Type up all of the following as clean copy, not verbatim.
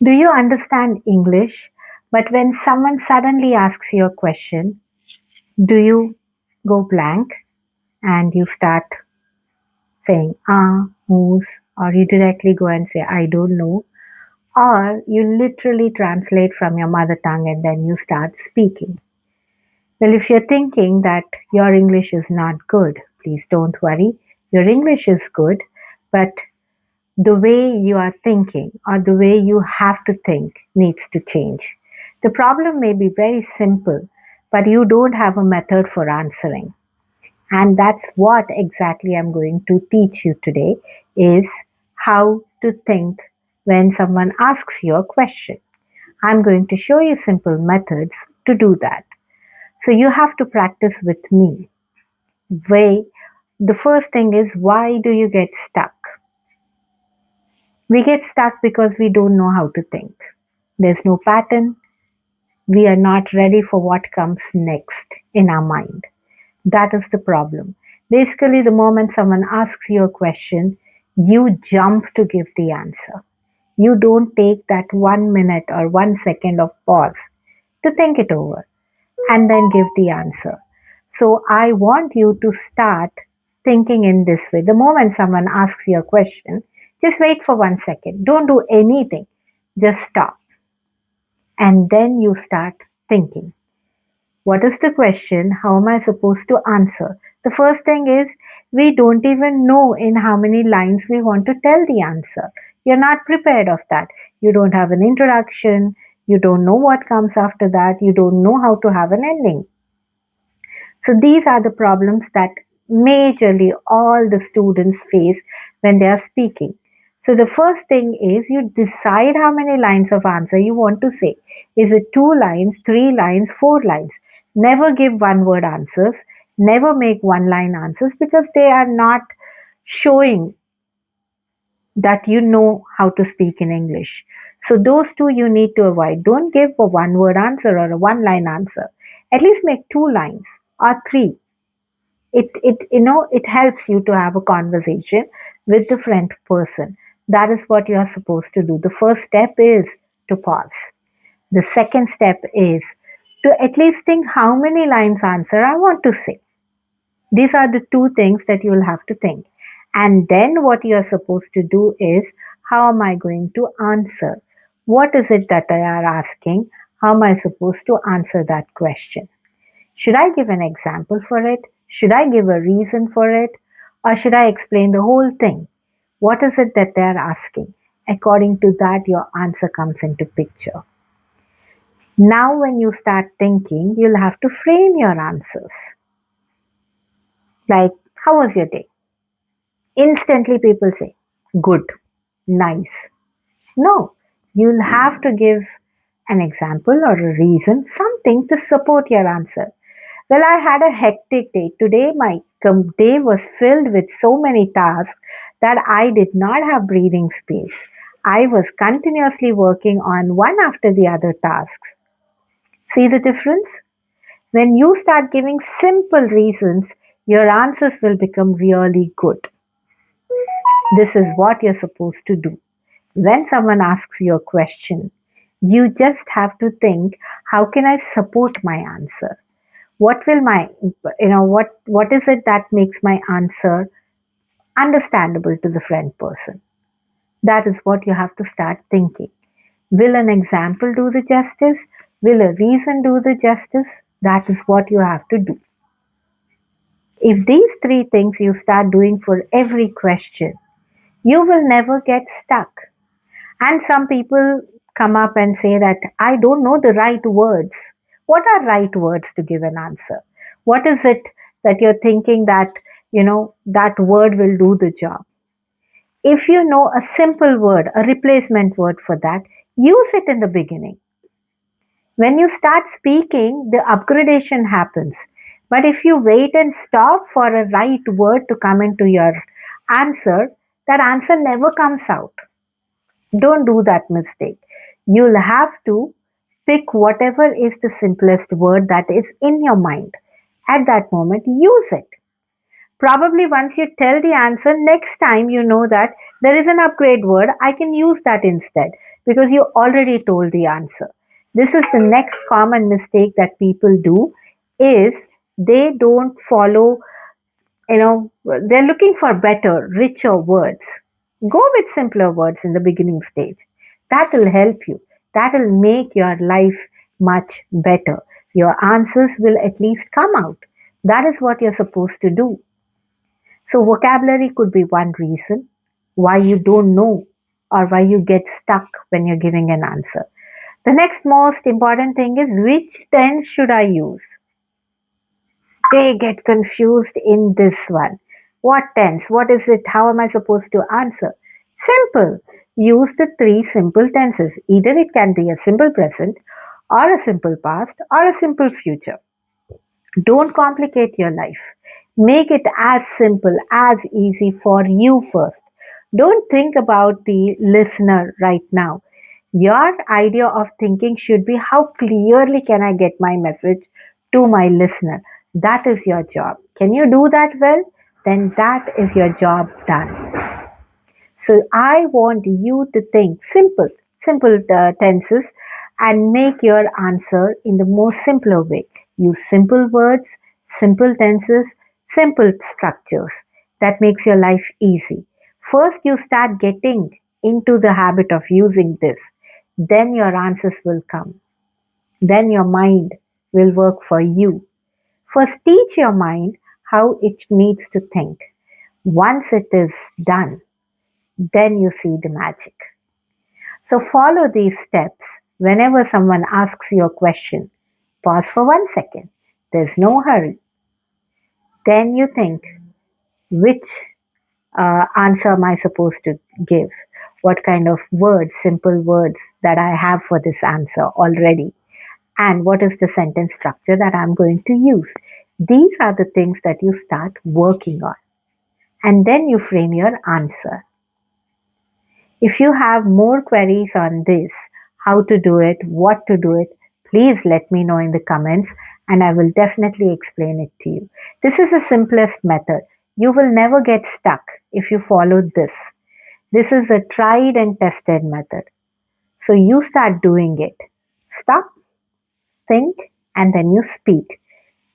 Do you understand English? But when someone suddenly asks you a question, do you go blank and you start saying whose, or you directly go and say I don't know, or you literally translate from your mother tongue and then you start speaking? Well, if you're thinking that your English is not good, please don't worry. Your English is good, but the way you are thinking or the way you have to think needs to change. The problem may be very simple, but you don't have a method for answering. And that's what exactly I'm going to teach you today is how to think when someone asks you a question. I'm going to show you simple methods to do that. So you have to practice with me. Way the first thing is, why do you get stuck? We get stuck because we don't know how to think. There's no pattern. We are not ready for what comes next in our mind. That is the problem. Basically, the moment someone asks you a question, you jump to give the answer. You don't take that 1 minute or 1 second of pause to think it over and then give the answer. So I want you to start thinking in this way. The moment someone asks you a question, just wait for 1 second. Don't do anything. Just stop. And then you start thinking. What is the question? How am I supposed to answer? The first thing is, we don't even know in how many lines we want to tell the answer. You're not prepared of that. You don't have an introduction. You don't know what comes after that. You don't know how to have an ending. So these are the problems that majorly all the students face when they are speaking. So the first thing is, you decide how many lines of answer you want to say. Is it 2 lines, 3 lines, 4 lines? Never give one word answers. Never make one line answers because they are not showing that you know how to speak in English. So those two you need to avoid. Don't give a one word answer or a one line answer. At least make 2 lines or three. It helps you to have a conversation with the friend person. That is what you are supposed to do. The first step is to pause. The second step is to at least think how many lines answer I want to say. These are the two things that you will have to think. And then what you are supposed to do is, how am I going to answer? What is it that they are asking? How am I supposed to answer that question? Should I give an example for it? Should I give a reason for it? Or should I explain the whole thing? What is it that they are asking? According to that, your answer comes into picture. Now, when you start thinking, you'll have to frame your answers. Like, how was your day? Instantly, people say, good, nice. No, you'll have to give an example or a reason, something to support your answer. Well, I had a hectic day. Today, my day was filled with so many tasks that I did not have breathing space. I was continuously working on one after the other tasks. See the difference? When you start giving simple reasons, your answers will become really good. This is what you're supposed to do. When someone asks you a question, you just have to think, how can I support my answer? What will my, what is it that makes my answer understandable to the friend person? That is what you have to start thinking. Will an example do the justice? Will a reason do the justice? That is what you have to do. If these three things you start doing for every question, you will never get stuck. And some people come up and say that I don't know the right words. What are right words to give an answer? What is it that you're thinking that, that word will do the job? If you know a simple word, a replacement word for that, use it in the beginning. When you start speaking, the upgradation happens. But if you wait and stop for a right word to come into your answer, that answer never comes out. Don't do that mistake. You'll have to pick whatever is the simplest word that is in your mind. At that moment, use it. Probably once you tell the answer, next time you know that there is an upgrade word, I can use that instead because you already told the answer. This is the next common mistake that people do is they don't follow, they're looking for better, richer words. Go with simpler words in the beginning stage. That will help you. That will make your life much better. Your answers will at least come out. That is what you're supposed to do. So, vocabulary could be one reason why you don't know or why you get stuck when you're giving an answer. The next most important thing is which tense should I use? They get confused in this one. What tense? What is it? How am I supposed to answer? Simple. Use the three simple tenses. Either it can be a simple present, or a simple past, or a simple future. Don't complicate your life. Make it as simple, as easy for you first. Don't think about the listener right now. Your idea of thinking should be how clearly can I get my message to my listener? That is your job. Can you do that well? Then that is your job done. So I want you to think simple tenses and make your answer in the most simpler way. Use simple words, simple tenses, simple structures. That makes your life easy. First, you start getting into the habit of using this. Then your answers will come. Then your mind will work for you. First, teach your mind how it needs to think. Once it is done, then you see the magic. So follow these steps whenever someone asks you a question. Pause for 1 second. There's no hurry. Then you think, which answer am I supposed to give? What kind of words, simple words that I have for this answer already? And what is the sentence structure that I'm going to use? These are the things that you start working on. And then you frame your answer. If you have more queries on this, how to do it, what to do it, please let me know in the comments and I will definitely explain it to you. This is the simplest method. You will never get stuck if you follow this. This is a tried and tested method. So you start doing it. Stop, think, and then you speak.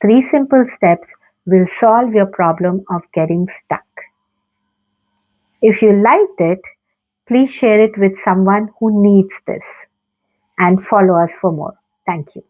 3 simple steps will solve your problem of getting stuck. If you liked it, please share it with someone who needs this and follow us for more. Thank you.